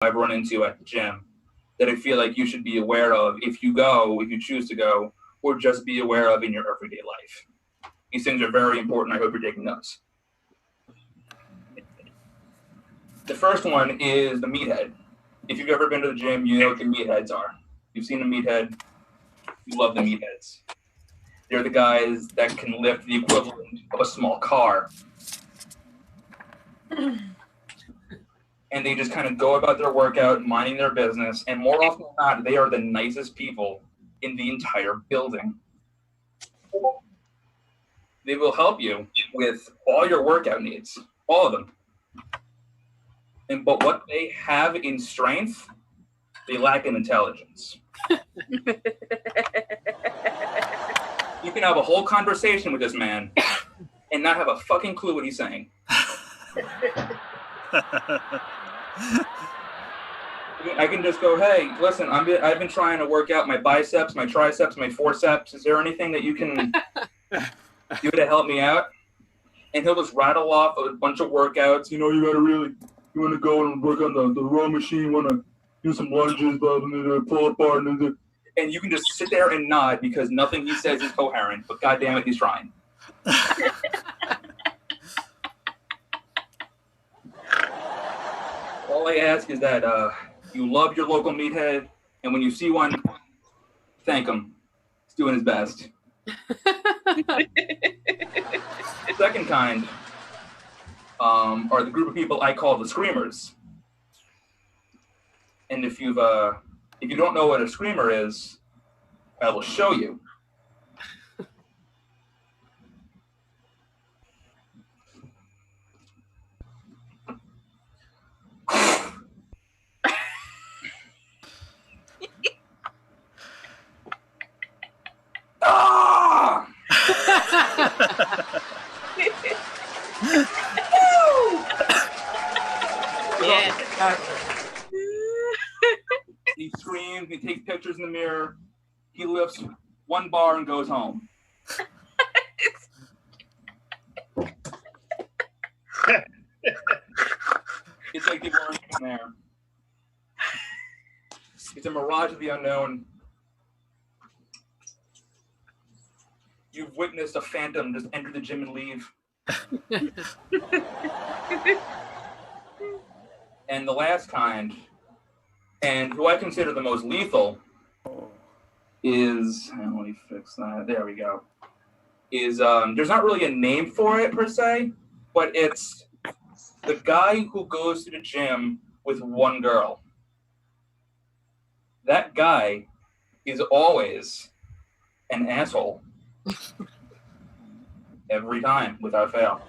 I've run into at the gym that I feel like you should be aware of if you choose to go, or just be aware of in your everyday life. These things are very important. I hope you're taking notes. The first one is the meathead. If you've ever been to the gym, you know what the meatheads are. You've seen a meathead. You love the meatheads. They're the guys that can lift the equivalent of a small car. And they just kind of go about their workout, minding their business, and more often than not, they are the nicest people in the entire building. They will help you with all your workout needs, all of them. But what they have in strength, they lack in intelligence. You can have a whole conversation with this man and not have a fucking clue what he's saying. I can just go, hey, listen, I've been trying to work out my biceps, my triceps, my forceps. Is there anything that you can do to help me out? And he'll just rattle off a bunch of workouts. You want to go and work on the row machine, you want to do some lunges, pull apart, and you can just sit there and nod because nothing he says is coherent, but goddamn it, he's trying. All I ask is that you love your local meathead, and when you see one, thank him. He's doing his best. Second kind are the group of people I call the screamers. And if you don't know what a screamer is, I will show you. Ah! Yeah. He screams, he takes pictures in the mirror, he lifts one bar and goes home. It's like they weren't even there. It's a mirage of the unknown. You've witnessed a phantom just enter the gym and leave. And the last kind, and who I consider the most lethal, is, let me fix that, there we go, is, there's not really a name for it per se, but it's the guy who goes to the gym with one girl. That guy is always an asshole. Every time, without fail.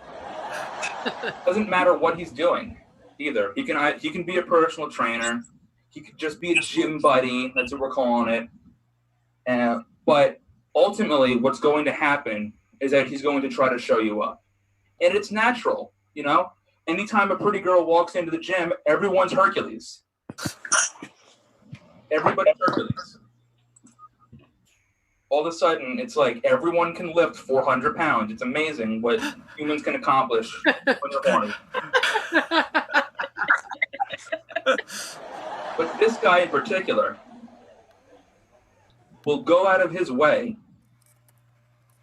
Doesn't matter what he's doing either. He can be a personal trainer. He could just be a gym buddy. That's what we're calling it. But ultimately, what's going to happen is that he's going to try to show you up. And it's natural, you know? Anytime a pretty girl walks into the gym, everyone's Hercules. Everybody's Hercules. All of a sudden, it's like everyone can lift 400 pounds. It's amazing what humans can accomplish when they're horny. But this guy in particular will go out of his way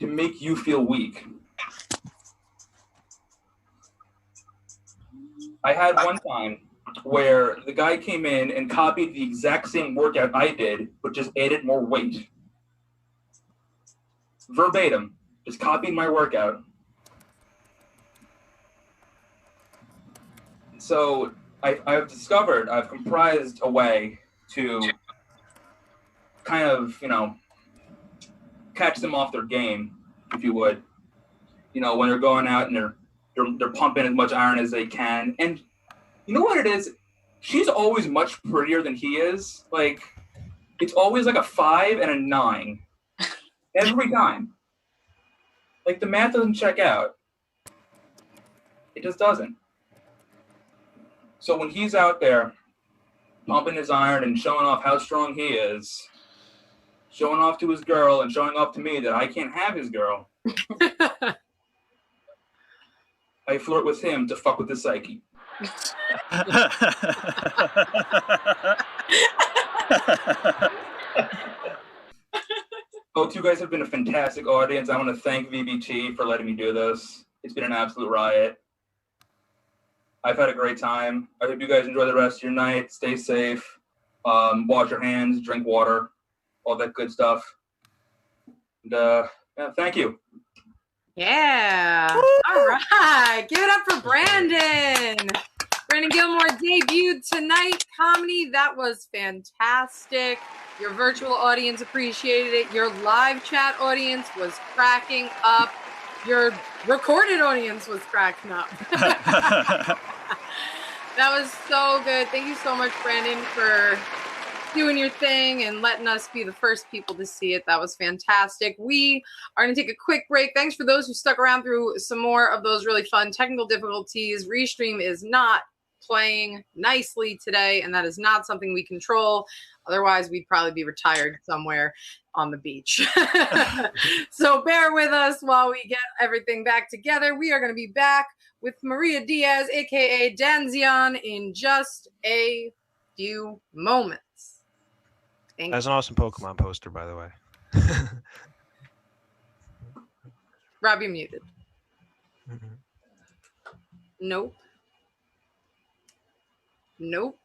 to make you feel weak. I had one time where the guy came in and copied the exact same workout I did, but just added more weight. Verbatim, just copied my workout. So I've comprised a way to kind of, catch them off their game, if you would. When they're going out and they're pumping as much iron as they can. And you know what it is? She's always much prettier than he is. Like, it's always like a 5 and a 9. Every time. Like, the math doesn't check out. It just doesn't. So when he's out there pumping his iron and showing off how strong he is, showing off to his girl and showing off to me that I can't have his girl, I flirt with him to fuck with his psyche. Folks, you guys have been a fantastic audience. I want to thank VBT for letting me do this. It's been an absolute riot. I've had a great time. I hope you guys enjoy the rest of your night. Stay safe. Wash your hands, drink water, all that good stuff. And yeah, thank you. Yeah. All right. Give it up for Brandon. Brandon Gilmore debuted tonight. Comedy. That was fantastic. Your virtual audience appreciated it. Your live chat audience was cracking up. Your recorded audience was cracking up. That was so good. Thank you so much, Brandon, for doing your thing and letting us be the first people to see it. That was fantastic. We are going to take a quick break. Thanks for those who stuck around through some more of those really fun technical difficulties. Restream is not playing nicely today, and that is not something we control. Otherwise, we'd probably be retired somewhere on the beach. So bear with us while we get everything back together. We are going to be back with Maria Diaz, aka Danzion, in just a few moments. That's an awesome Pokemon poster, by the way. Rob, you're muted. Mm-hmm. Nope. Nope.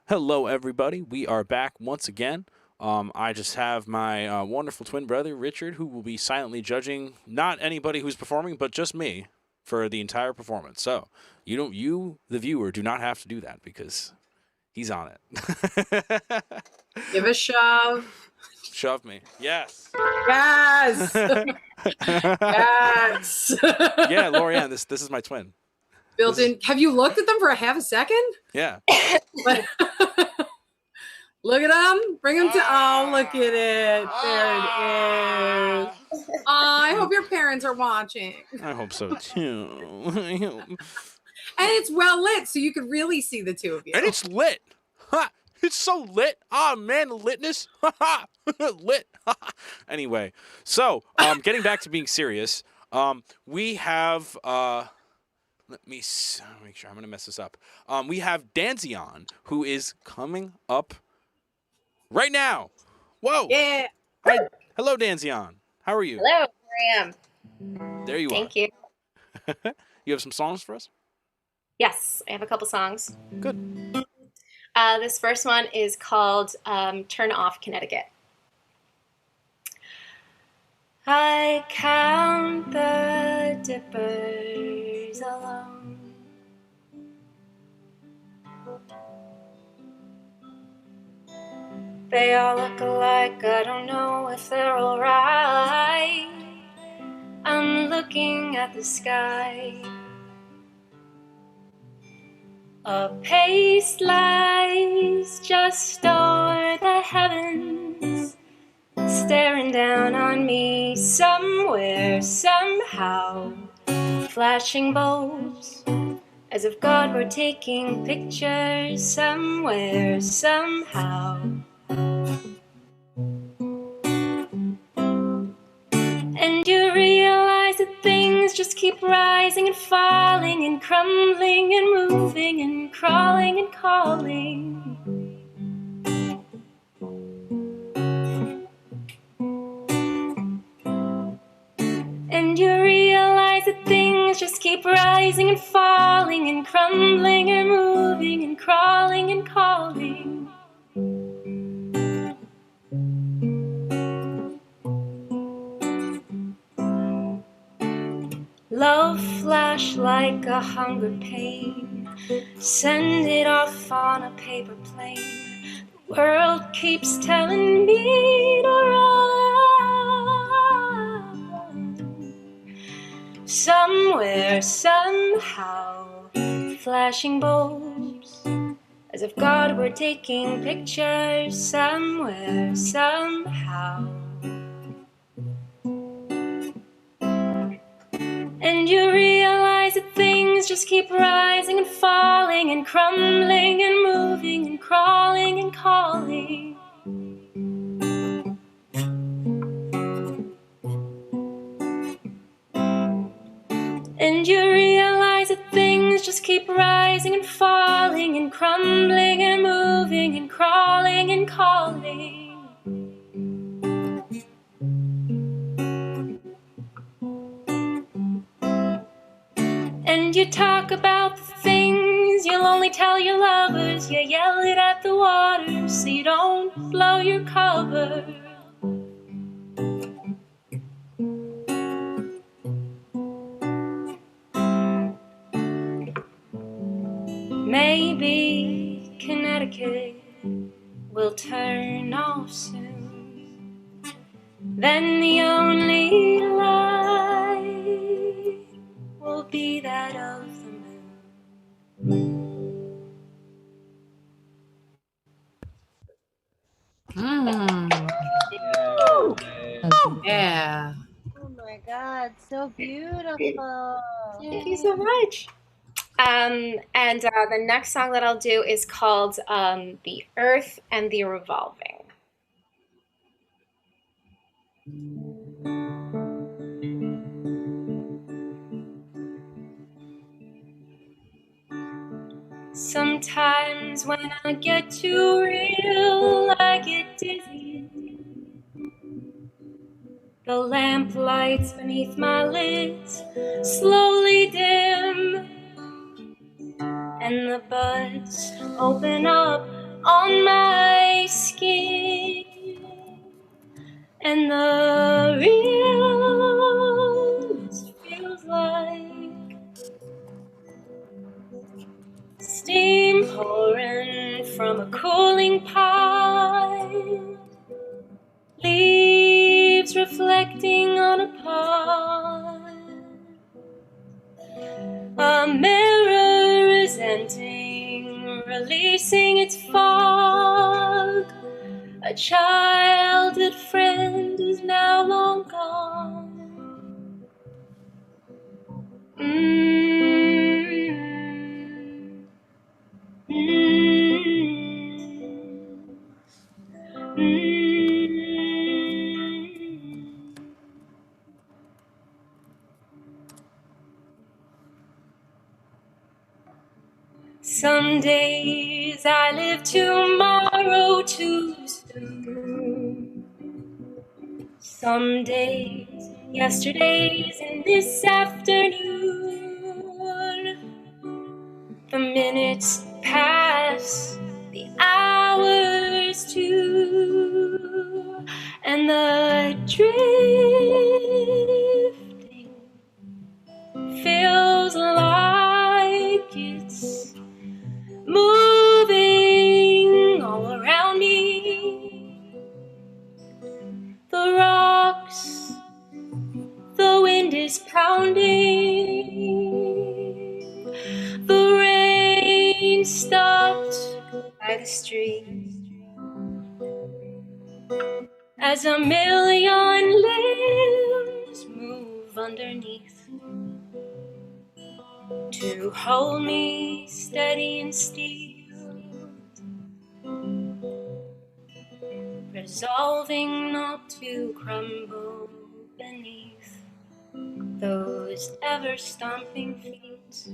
Hello, everybody. We are back once again. I just have my wonderful twin brother, Richard, who will be silently judging not anybody who's performing, but just me for the entire performance. So you, the viewer, do not have to do that because he's on it. Give a shove. Shove me. Yes. Yes. Yes. Yeah, Laurie Ann, this is my twin. Built in. Have you looked at them for a half a second? Yeah. But look at them. Bring them to. Oh, look at it. There it is. Oh, I hope your parents are watching. I hope so too. And it's well lit, so you could really see the two of you. And it's lit. Ha! It's so lit. Ah, man, the litness. Lit. Anyway, so getting back to being serious, we have let me make sure I'm gonna mess this up. We have Danzion, who is coming up right now. Whoa. Yeah. Hi. Hello, Danzion. How are you? Hello, here I am. There you are. Thank you. You have some songs for us? Yes, I have a couple songs. Good. This first one is called Turn Off Connecticut. I count the dippers alone. They all look alike, I don't know if they're alright. I'm looking at the sky. A pace lies just over the heavens, staring down on me somewhere, somehow. Flashing bulbs, as if God were taking pictures somewhere, somehow. And you realize that things just keep rising and falling and crumbling and moving and crawling and calling. And you realize that things just keep rising and falling and crumbling and moving and crawling and calling. Love flash like a hunger pain, send it off on a paper plane. The world keeps telling me to run. Somewhere, somehow, flashing bulbs, as if God were taking pictures somewhere, somehow. And you realize that things just keep rising and falling and crumbling and moving and crawling and calling. And you realize that things just keep rising and falling and crumbling and moving and crawling and calling. And you talk about the things you'll only tell your lovers. You yell it at the water so you don't blow your cover. Maybe Connecticut will turn off soon. Then the only light will be that of the moon. Yeah. Oh my God, so beautiful. Thank you so much. And the next song that I'll do is called The Earth and the Revolving. Sometimes when I get too real, I get dizzy. The lamp lights beneath my lids slowly dim, and the buds open up on my skin, and the realness feels like steam pouring from a cooling pipe, leaves reflecting on a pond, a mirror resenting, releasing its fog. A childhood friend is now long gone. Some days I live tomorrow too soon. Some days, yesterdays, and this afternoon. The minutes pass, the hours too, and the drifting feels like it's moving all around me. The rocks, the wind is pounding. The rain stopped by the street as a million limbs move underneath to hold me steady and still, resolving not to crumble beneath those ever-stomping feet.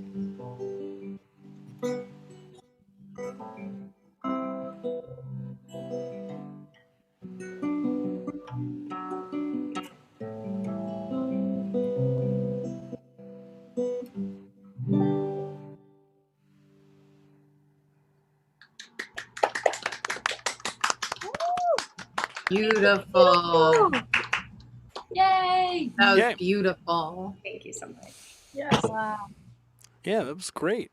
Beautiful. Yay! That was Yay. beautiful. Thank you so much. Yes. Wow. Yeah, that was great.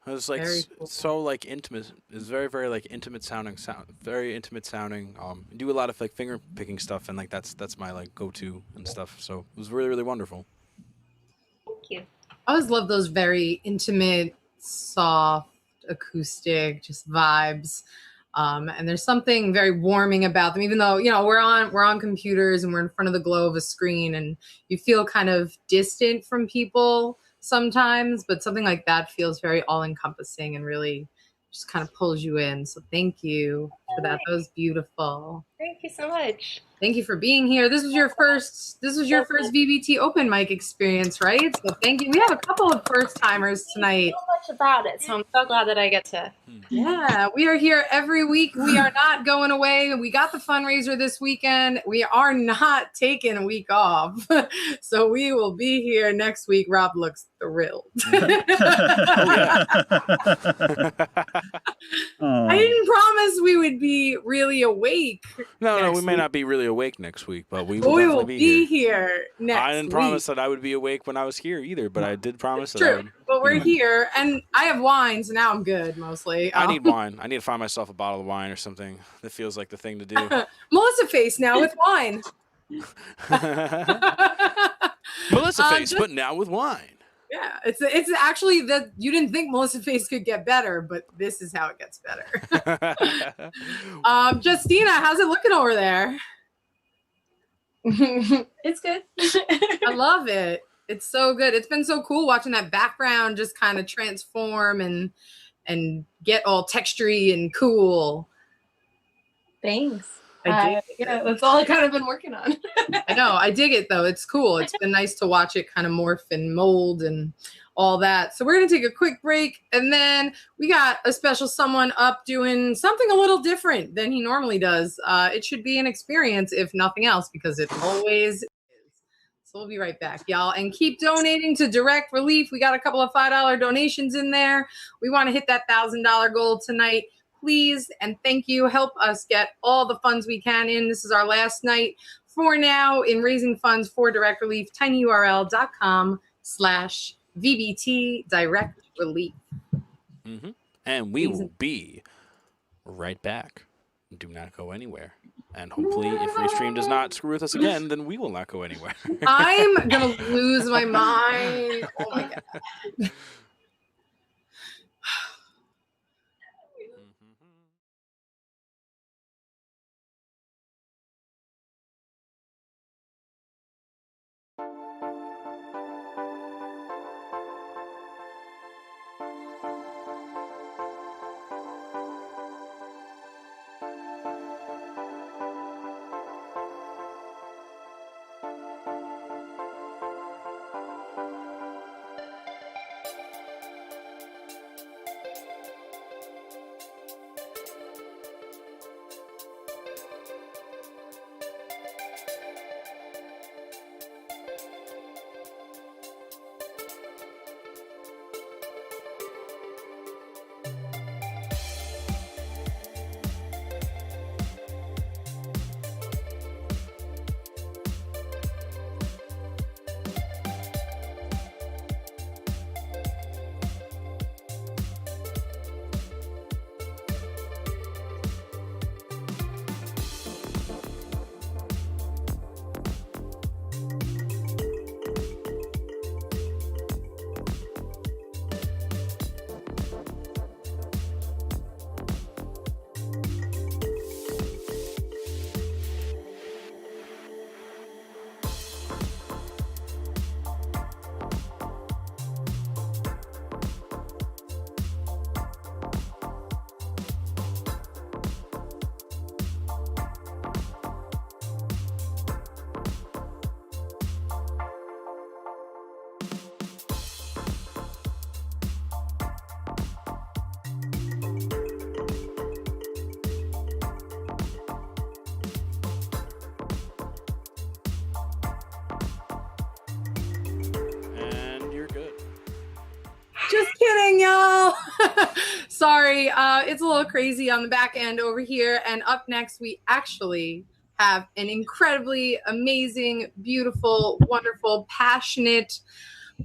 It was like Very cool. so like intimate. It's very very like intimate sounding. Very intimate sounding. I do a lot of like finger picking stuff, and like that's my like go to and stuff. So it was really really wonderful. Thank you. I always love those very intimate, soft, acoustic, just vibes. And there's something very warming about them, even though, you know, we're on computers and we're in front of the glow of a screen and you feel kind of distant from people sometimes, but something like that feels very all encompassing and really just kind of pulls you in. So thank you for that. That was beautiful. Thank you so much. Thank you for being here. This was your first VBT open mic experience, right? So thank you. We have a couple of first timers tonight. So much about it, so I'm so glad that I get to. Yeah, we are here every week. We are not going away. We got the fundraiser this weekend. We are not taking a week off. So we will be here next week. Rob looks thrilled. I didn't promise we would be really awake. No, we may not be really awake next week, but we will We definitely will be here next week. I didn't promise that I would be awake when I was here either, but I did promise that I True, would. but we're here, and I have wine, so now I'm good mostly. I need wine. I need to find myself a bottle of wine or something. That feels like the thing to do. Melissa face now with wine. Melissa face, but now with wine. Yeah, it's actually that you didn't think Melissa face could get better, but this is how it gets better. Justina, how's it looking over there? It's good. I love it. It's so good. It's been so cool watching that background just kind of transform and get all textury and cool. Thanks. I dig Yeah, that's all I kind of been working on. I know. I dig it, though. It's cool. It's been nice to watch it kind of morph and mold and all that. So we're going to take a quick break, and then we got a special someone up doing something a little different than he normally does. It should be an experience, if nothing else, because it always is. So we'll be right back, y'all. And keep donating to Direct Relief. We got a couple of $5 donations in there. We want to hit that $1,000 goal tonight. please and thank you. Help us get all the funds we can in. This is our last night for now in raising funds for direct relief. tinyurl.com/VBT direct relief. Mm-hmm. And we will be right back. Do not go anywhere. And hopefully, if Restream does not screw with us again, then we will not go anywhere. I'm going to lose my mind. Oh, my God. Just kidding, y'all. Sorry, it's a little crazy on the back end over here. And up next, we actually have an incredibly amazing, beautiful, wonderful, passionate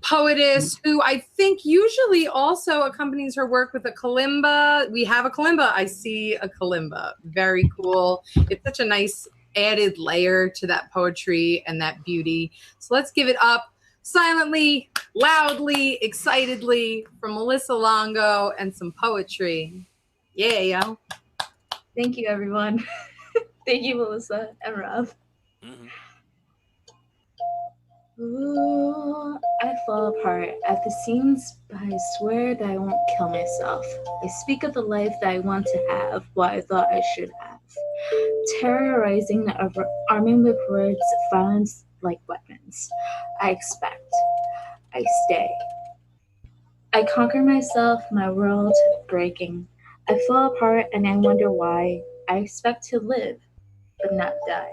poetess who I think usually also accompanies her work with a kalimba. We have a kalimba. I see a kalimba. Very cool. It's such a nice added layer to that poetry and that beauty. So let's give it up silently, loudly, excitedly from Melissa Longo and some poetry. Yeah, yo. Thank you, everyone. Thank you, Melissa and Rob. Mm-hmm. Ooh, I fall apart at the seams, but I swear that I won't kill myself. I speak of the life that I want to have, what I thought I should have. Terrorizing, arming with words, violence like weapons. I expect. I stay. I conquer myself, my world breaking. I fall apart and I wonder why. I expect to live, but not die.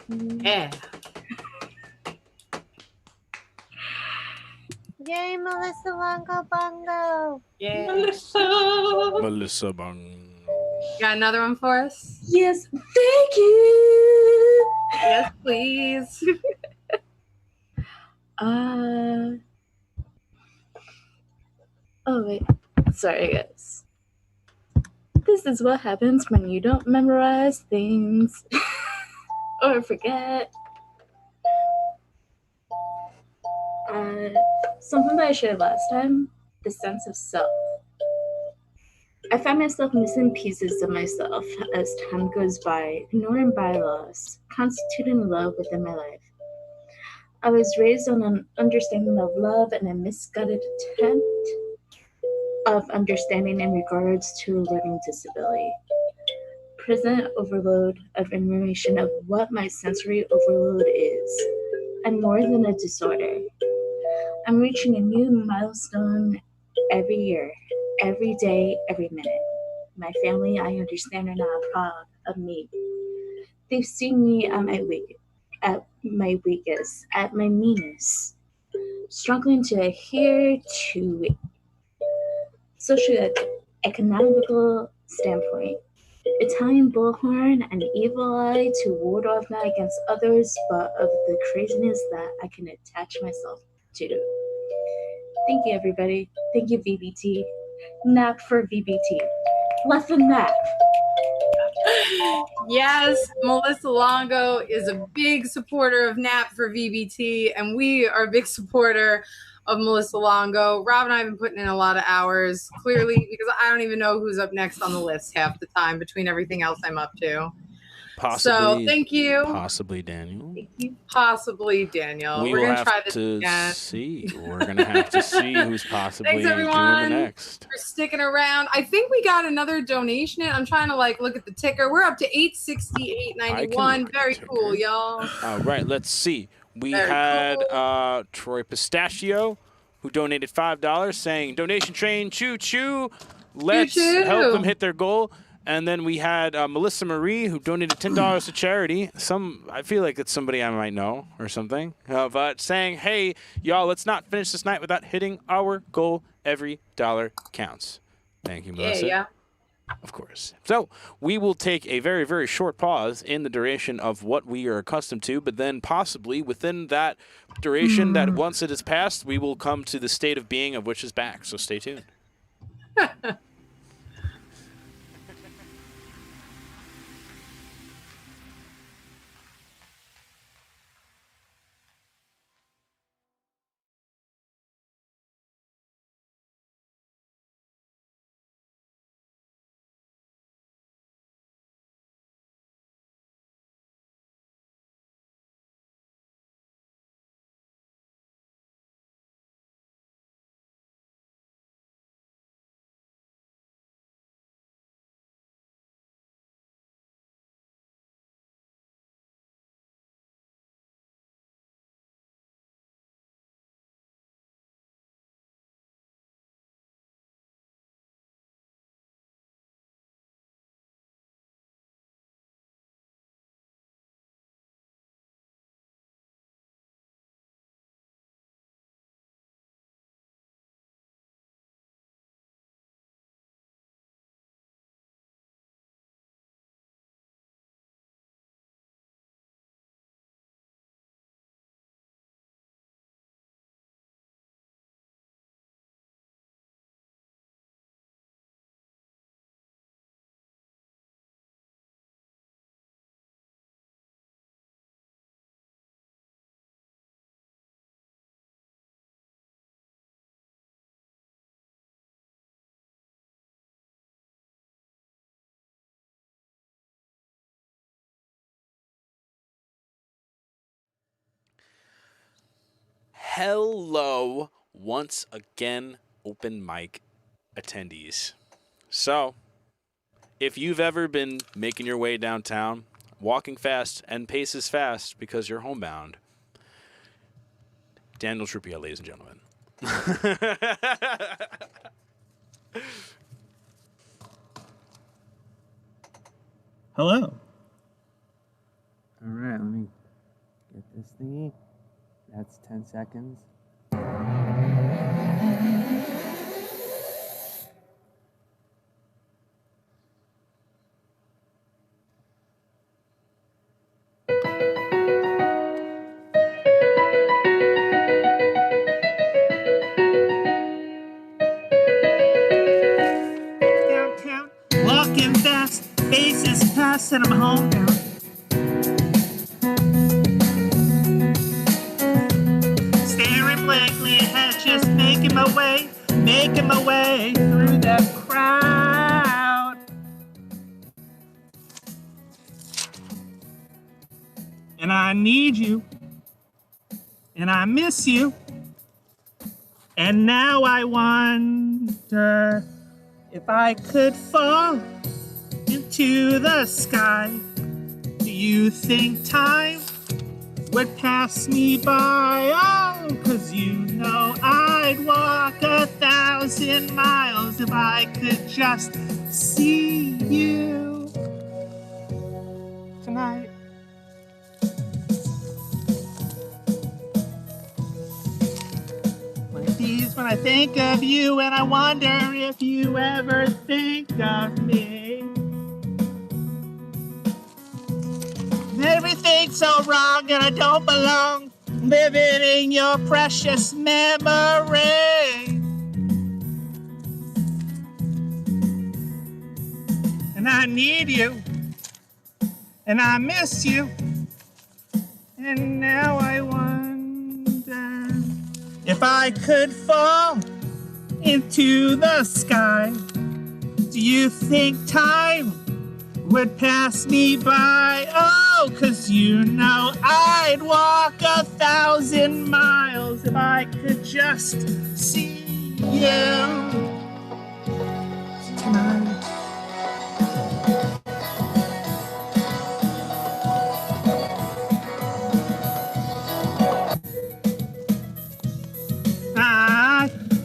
Yeah. Yay, Melissa Longo Bongo. Yeah. Melissa Bongo. Got another one for us? Yes, thank you. Yes, please. Oh wait, sorry guys. This is what happens when you don't memorize things or forget. Something that I shared last time, the sense of self. I find myself missing pieces of myself as time goes by, ignoring bylaws, constituting love within my life. I was raised on an understanding of love and a misguided attempt of understanding in regards to learning disability. Present overload of information of what my sensory overload is, and more than a disorder. I'm reaching a new milestone every year, every day, every minute. My family, I understand, are not proud of me. They've seen me at my weakest, at my meanest. struggling to adhere to socio-economical standpoint. Italian bullhorn and evil eye to ward off not against others, but of the craziness that I can attach myself to. Thank you, everybody. Thank you, VBT. Nap for VBT. Left and nap. Yes, Melissa Longo is a big supporter of NAP for VBT, and we are a big supporter of Melissa Longo. Rob and I have been putting in a lot of hours, clearly, because I don't even know who's up next on the list half the time between everything else I'm up to. Possibly. So thank you. Possibly Daniel. Thank you. Possibly Daniel. We're going to try this again. We're going to have to see who's possibly Thanks, doing the everyone, next. for sticking around. I think we got another donation in. I'm trying to look at the ticker. We're up to $868.91. Very cool, y'all. All right, let's see. We Very had cool. Troy Pistachio, who donated $5, saying, "Donation train, choo choo. Let's help them hit their goal." And then we had Melissa Marie, who donated $10 to charity. I feel like it's somebody I might know or something. But saying, "Hey, y'all, let's not finish this night without hitting our goal. Every dollar counts." Thank you, Melissa. Yeah. Of course. So we will take a very, very short pause in the duration of what we are accustomed to, but then possibly within that duration, that once it is passed, we will come to the state of being of which is back. So stay tuned. Hello, once again, open mic attendees. So, if you've ever been making your way downtown, walking fast and paces fast because you're homebound, Daniel Trupia, ladies and gentlemen. Hello. All right, let me get this thingy. That's 10 seconds. Downtown, walking fast, faces past, and I'm homebound. Blankly ahead, just making my way through the crowd. And I need you, and I miss you, and now I wonder if I could fall into the sky. Do you think time would pass me by? Oh, 'cause you know I'd walk 1,000 miles if I could just see you tonight. days when I think of you, and I wonder if you ever think of me. Everything's so wrong and I don't belong, living in your precious memory. And I need you, and I miss you, and now I wonder if I could fall into the sky. Do you think time would pass me by? Oh, 'cause you know I'd walk 1,000 miles if I could just see you tonight.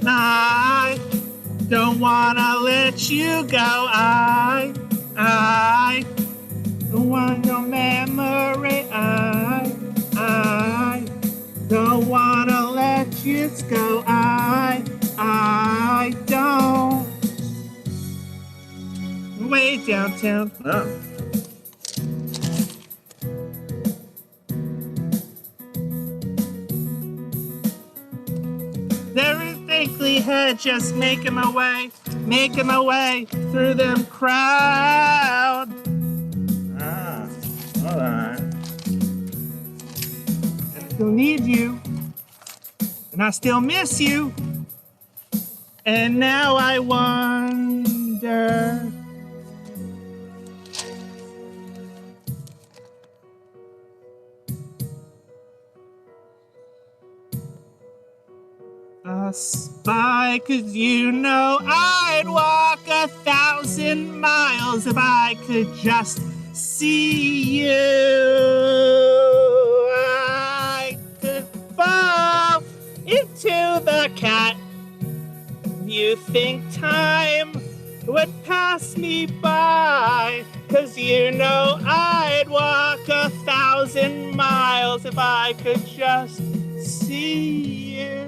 I don't wanna let you go. I don't want your memory. I don't wanna let you go. I don't. Way downtown. Oh. Every head just making my way through them crowd. Hold on. And I still need you, and I still miss you, and now I wonder. A spy, 'cause you know I'd walk 1,000 miles if I could just see you. I could fall into the cat. You think time would pass me by, 'cause you know I'd walk 1,000 miles if I could just see you.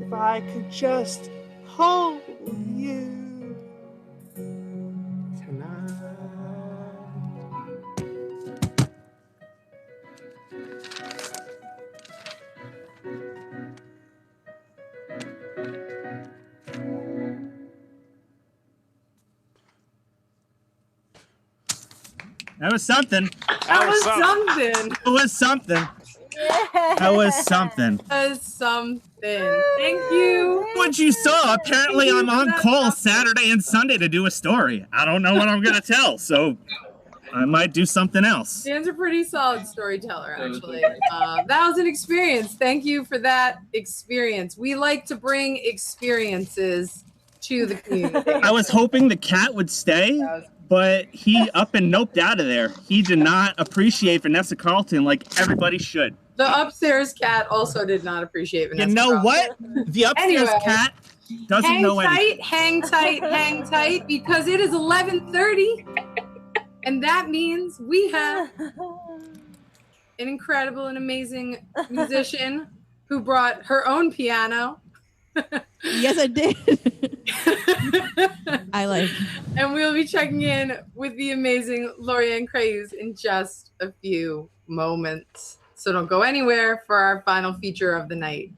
If I could just hold you tonight. That was something. That was something. It was something. That was something. That was something. Thank you. What you saw, apparently I'm on call Saturday and Sunday to do a story. I don't know what I'm going to tell, so I might do something else. Dan's a pretty solid storyteller, actually. That was an experience. Thank you for that experience. We like to bring experiences to the community. I was hoping the cat would stay, but he up and noped out of there. He did not appreciate Vanessa Carlton like everybody should. The upstairs cat also did not appreciate Vanessa You know Carlton. what? The upstairs cat doesn't know anything. Hang tight, because it is 11:30, and that means we have an incredible and amazing musician who brought her own piano. Yes, I did. I like. And we'll be checking in with the amazing Laurie Ann Creus in just a few moments. So don't go anywhere for our final feature of the night.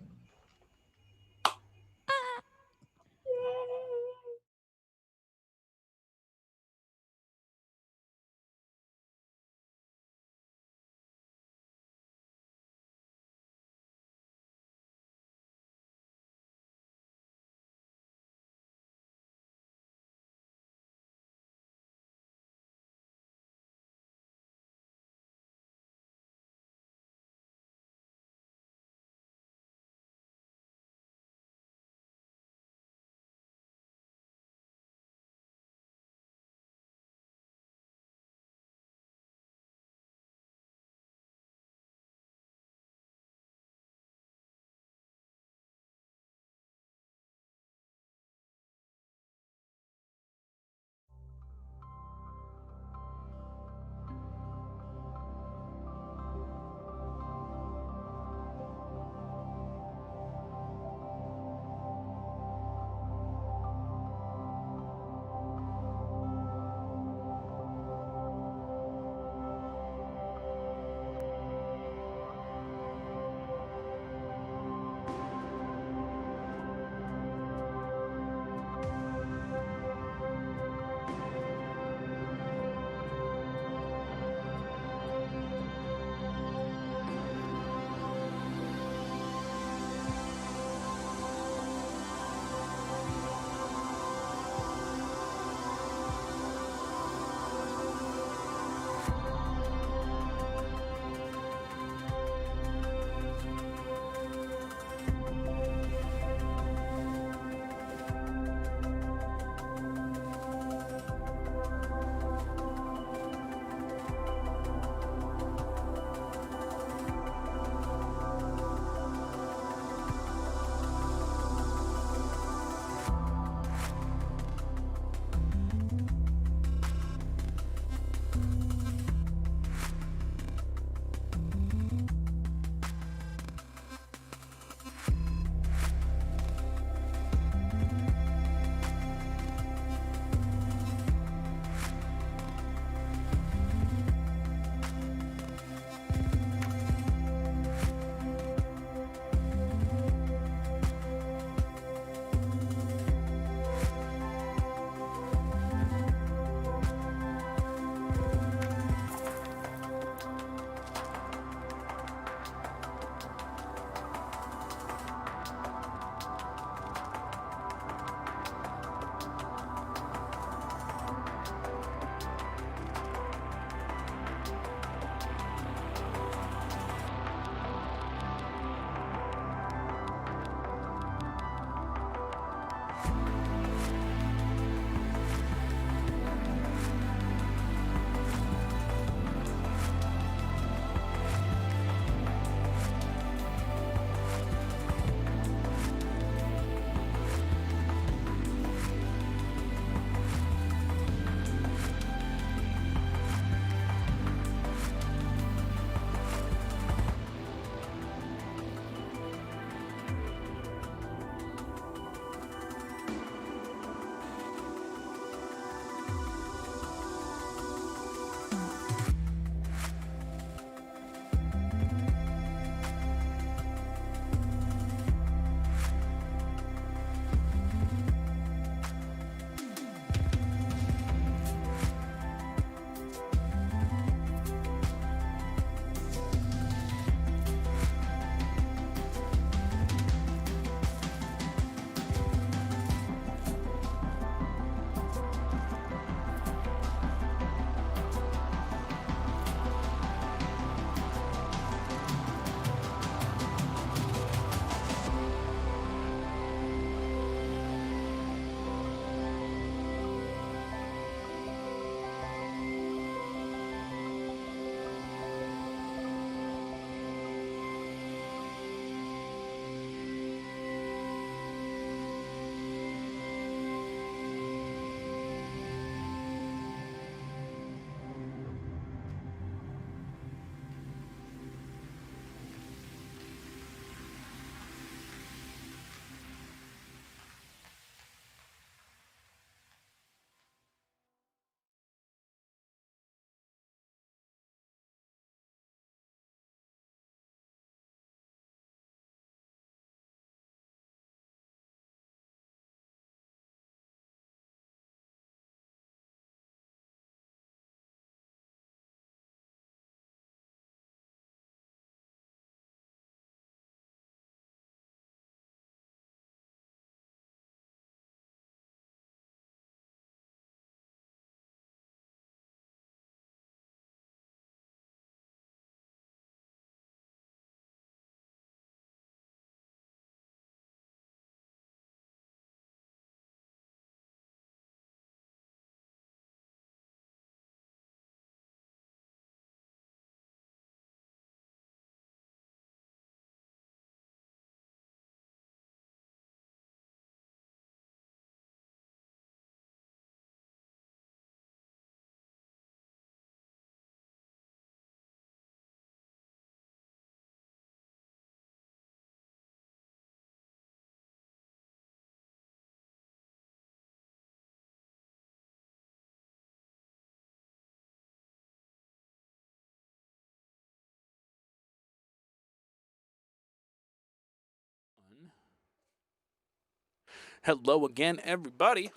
Hello again, everybody. In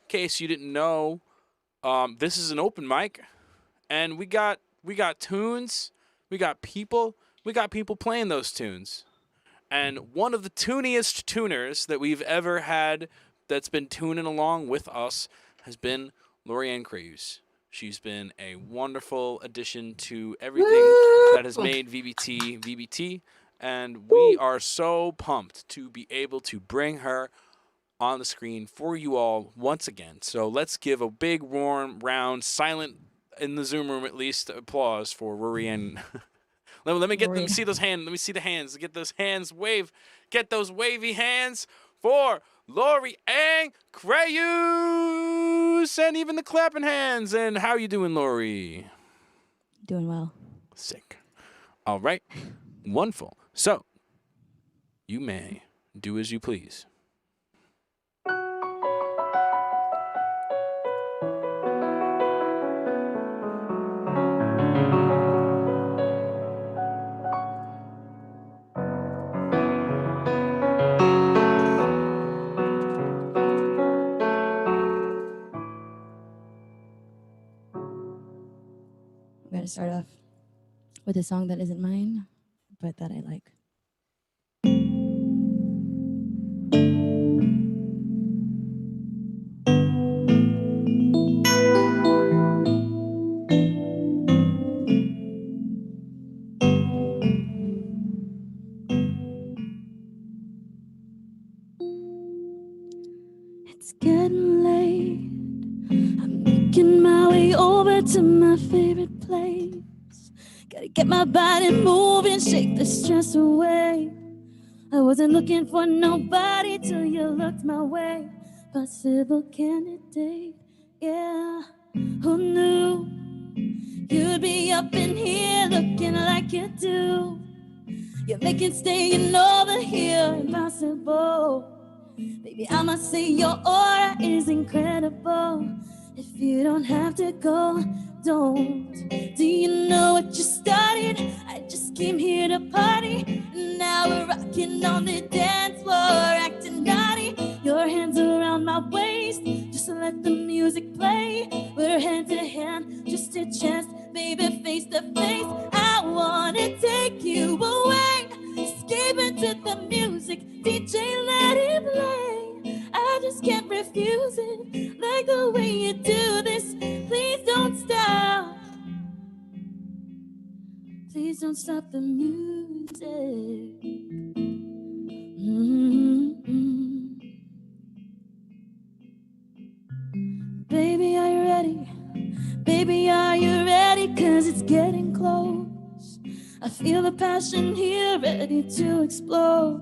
case you didn't know, this is an open mic, and we got tunes, we got people playing those tunes. And one of the tuniest tuners that we've ever had that's been tuning along with us has been Laurie Ann Creus. She's been a wonderful addition to everything that has made VBT, and we are so pumped to be able to bring her on the screen for you all once again. So let's give a big, warm, round, silent, in the Zoom room at least, applause for Laurie Ann. Let me see those hands. Let me see the hands. Get those hands wave. Get those wavy hands for Laurie Ann Creus, and even the clapping hands. And how you doing, Laurie? Doing well. Sick. All right. Wonderful. So, you may do as you please. I'm going to start off with a song that isn't mine, but that I like. It's getting late. I'm making my way over to my favorite place. Gotta get my body moving, shake the stress away. I wasn't looking for nobody till you looked my way. Possible candidate, yeah. Who knew you'd be up in here looking like you do? You're making staying over here impossible. Baby, I must say your aura is incredible. If you don't have to go, don't. Do you know what you started? I just came here to party, and now we're rocking on the dance floor, acting naughty. Your hands around my waist, just let the music play. We're hand to hand, just a chance, baby, face to face. I wanna take you away, escape into the music. DJ, let it play. I just can't refuse it, like the way you do this. Please don't stop. Please don't stop the music. Mm-hmm. Baby, are you ready? Baby, are you ready? 'Cause it's getting close. I feel the passion here, ready to explode.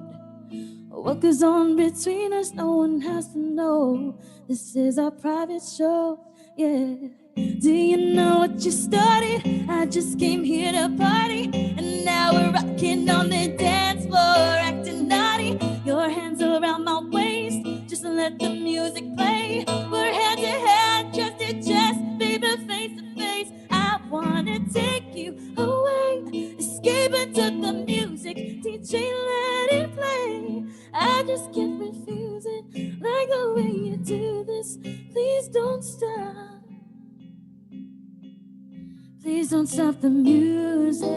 What goes on between us, no one has to know. This is our private show, yeah. Do you know what you started? I just came here to party, and now we're rocking on the dance floor, acting naughty. Your hands around my waist, just let the music play. We're hand to hand, chest to chest, baby, face to face. I wanna take you away, escape into the music. DJ, let it play. I just can't refuse it, like the way you do this. Please don't stop. Please don't stop the music.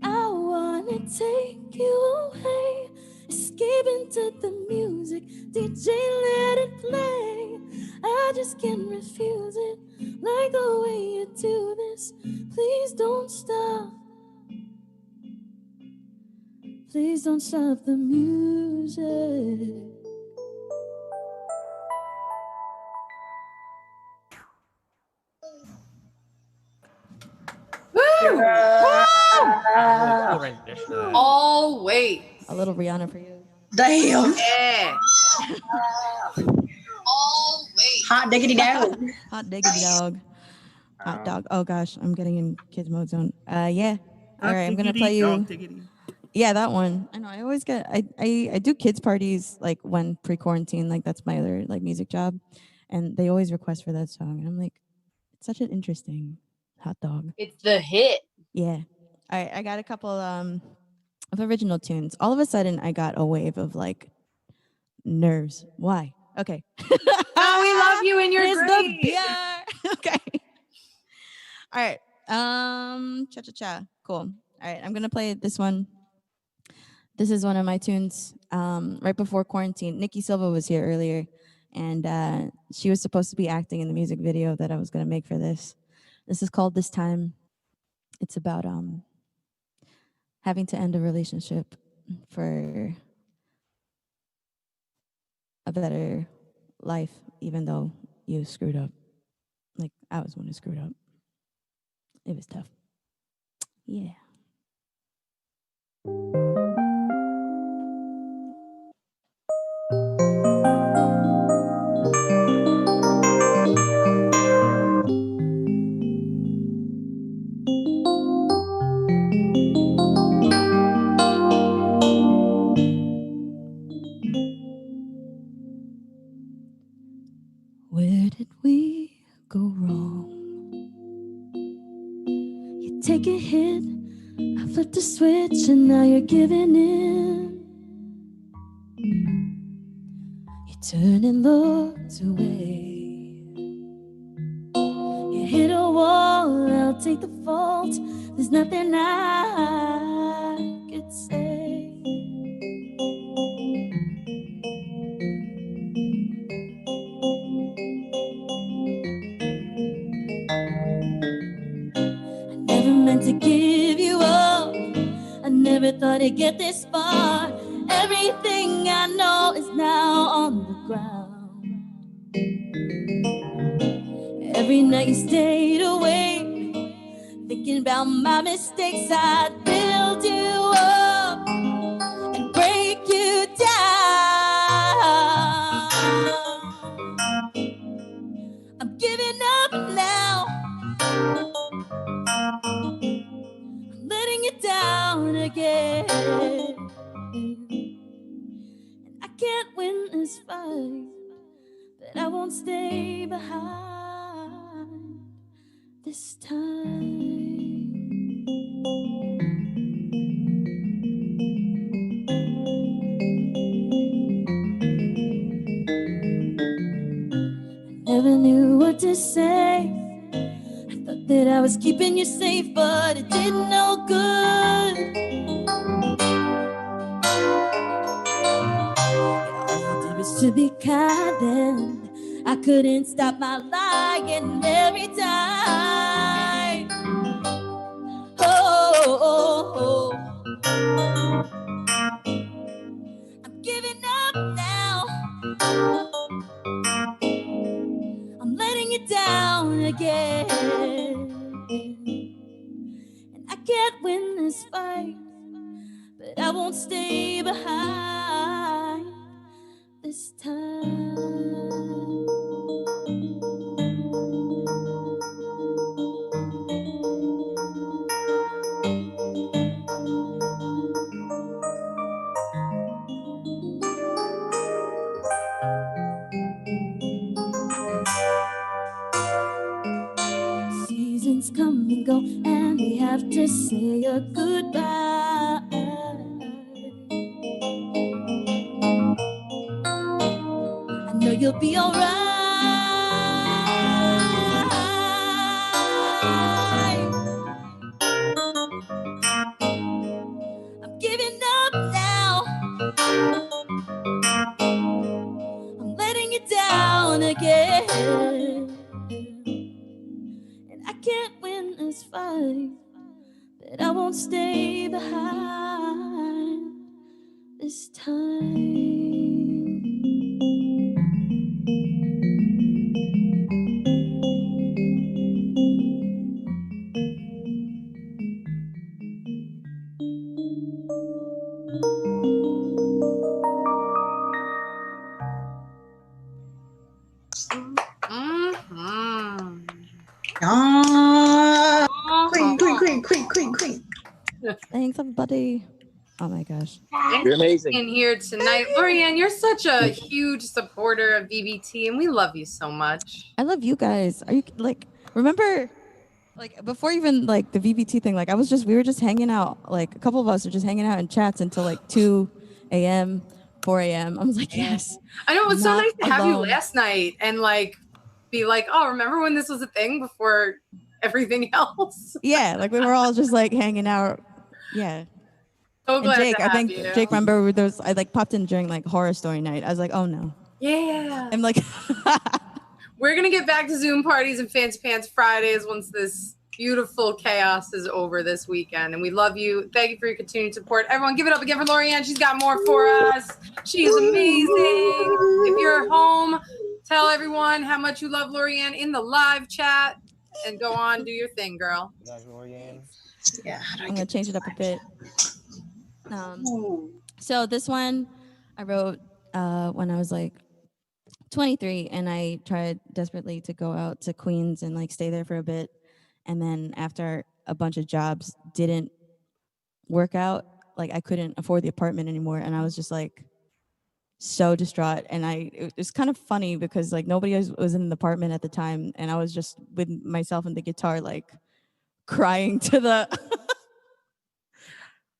I wanna take you away, escape into the music. DJ, let it play. I just can't refuse it, like the way you do this. Please don't stop. Please don't stop the music. Woo! Woo! Always. A little Rihanna for you. Damn. Yeah. Hot diggity dog. Hot diggity dog. Hot dog. Oh gosh, I'm getting in kids mode zone. Yeah. All right, I'm gonna play you. Yeah, that one. I know. I always get. I do kids parties like when pre-quarantine. Like that's my other like music job, and they always request for that song. And I'm like, it's such an interesting hot dog. It's the hit. Yeah. All right. I got a couple of original tunes. All of a sudden, I got a wave of like nerves. Why? Okay. Oh, we love you and you're It's great. the beer. Okay. All right. Cha. Cool. All right. I'm gonna play this one. This is one of my tunes. Right before quarantine, Nikki Silva was here earlier, and she was supposed to be acting in the music video that I was gonna make for this. This is called "This Time." It's about having to end a relationship for a better life, even though you screwed up. Like I was one who screwed up. It was tough. Yeah. Where did we go wrong? You take a hit, I flipped the switch, and now you're giving in. You turn and looked away. You hit a wall, I'll take the fault. There's nothing I could say. Never meant to give you up. I never thought I'd get this far. Everything I know is now on the ground. Every night you stayed awake, thinking about my mistakes. I'd build you up and break you down. I'm giving up now. I'm letting you down again. And I can't win this fight, but I won't stay behind this time. I never knew what to say. I thought that I was keeping you safe, but it did no good. All you did was to be kind, and I couldn't stop my lying every time. Oh. I'm giving up now. I'm letting you down again. And I can't win this fight, but I won't stay behind this time. Seasons come and go, and we have to say a goodbye. I know you'll be alright. I'm giving up now. I'm letting you down again. And I can't win this fight, but I won't stay behind this time. Queen. Thanks, everybody. Oh my gosh. You're amazing. In here tonight. Laurie Ann, you're such a huge supporter of VBT, and we love you so much. I love you guys. Are you like, remember, like before even like the VBT thing, like we were just hanging out, like a couple of us were just hanging out in chats until like 2 a.m., 4 a.m. I was like, yes. I know, it was so not nice to have you alone. last night and like be like, oh, remember when this was a thing before everything else? Yeah, like we were all just like hanging out. Yeah. So glad Jake, to I have think you. Jake, remember those? I like popped in during like horror story night. I was like, oh no. Yeah. I'm like, we're gonna get back to Zoom parties and Fancy Pants Fridays once this beautiful chaos is over this weekend. And we love you. Thank you for your continued support. Everyone, give it up again for Laurie Ann. She's got more for us. She is amazing. If you're home, tell everyone how much you love Laurie Ann in the live chat. And go on, do your thing, girl. Yeah, I'm gonna change it up a bit. So this one I wrote when I was like 23, and I tried desperately to go out to Queens and like stay there for a bit. And then after a bunch of jobs didn't work out, like I couldn't afford the apartment anymore. And I was just like so distraught. And it was kind of funny because like nobody was in the apartment at the time. And I was just with myself and the guitar, like crying to the,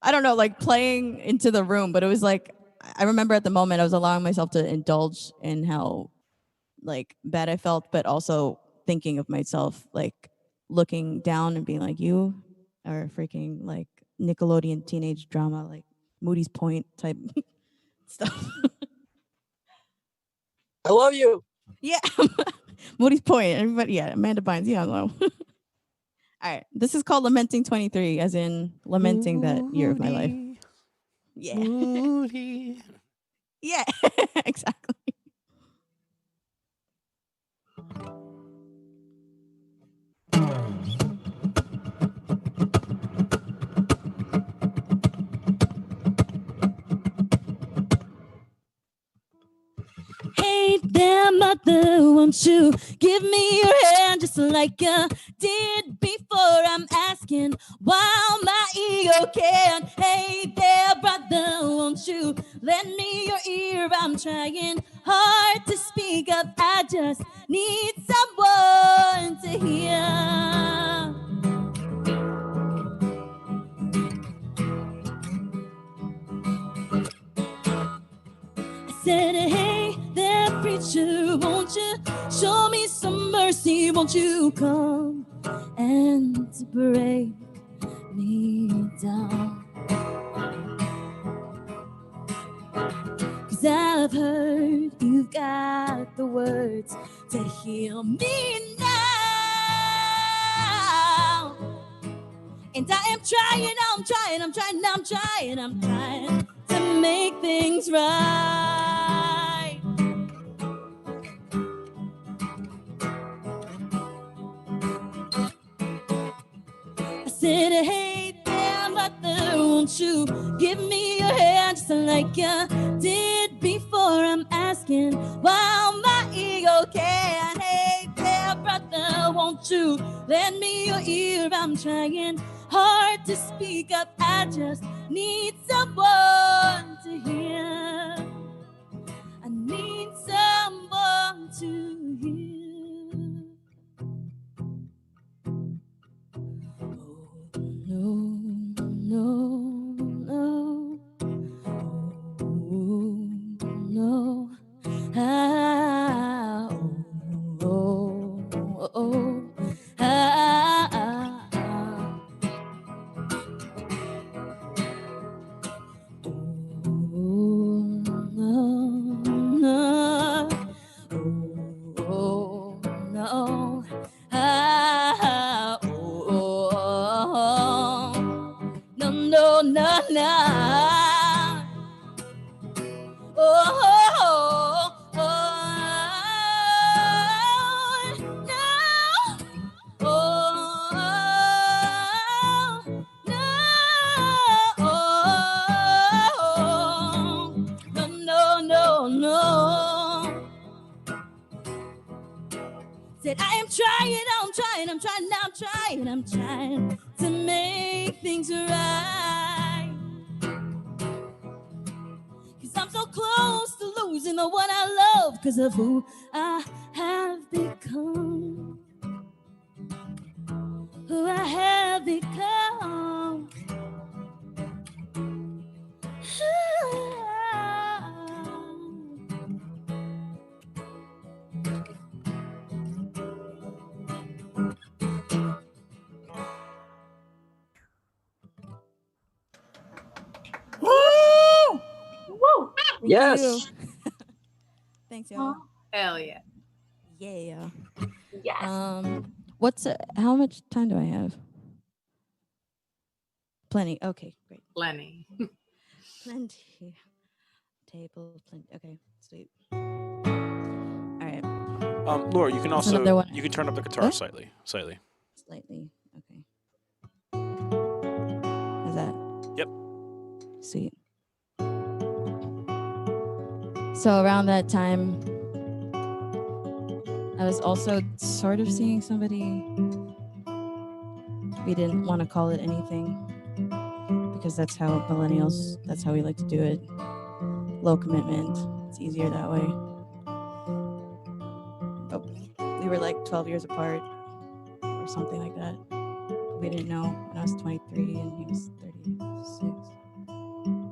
I don't know, like playing into the room. But it was like, I remember at the moment I was allowing myself to indulge in how like bad I felt, but also thinking of myself, like looking down and being like, you are freaking like Nickelodeon teenage drama, like Moody's Point type stuff. I love you. Yeah. Moody's Point. Everybody, yeah, Amanda Bynes. Yeah, I know. All right. This is called Lamenting 23, as in lamenting that year of my life. Yeah. Moody. Yeah, exactly. Hey there, mother, won't you give me your hand just like you did before? I'm asking while my ego can. Hey there, brother, won't you lend me your ear? I'm trying hard to speak up. I just need someone to hear. Said, hey there, preacher, won't you show me some mercy? Won't you come and break me down? 'Cause I've heard you've got the words to heal me now. And I am trying to make things right. I said, hey there, mother, won't you give me your hand just like you did before? I'm asking while my ego can. Hey there, brother, won't you lend me your ear? I'm trying hard to speak up. I just need someone to hear. I need someone to hear. No. Ah, Said I'm trying to make things right. I'm so close to losing the one I love because of who I have become. Who I have become. Woo! Woo! Yes. Thanks, y'all. Hell yeah. Yeah. Yes. How much time do I have? Plenty. Okay, great. Plenty. Plenty. Table, plenty. Okay, sweet. All right. Laura, you can also another one. you can turn up the guitar What? slightly. Slightly. Okay. Is that? Yep. Sweet. So around that time, I was also sort of seeing somebody. We didn't want to call it anything because that's how millennials, that's how we like to do it. Low commitment. It's easier that way. But we were like 12 years apart or something like that. We didn't know when I was 23 and he was 36.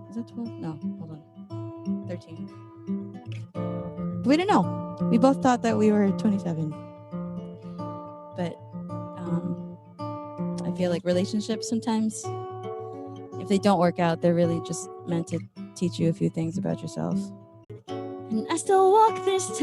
Is that 12? No, hold on. 13. We didn't know. We both thought that we were 27. But I feel like relationships sometimes, if they don't work out, they're really just meant to teach you a few things about yourself. And I still walk this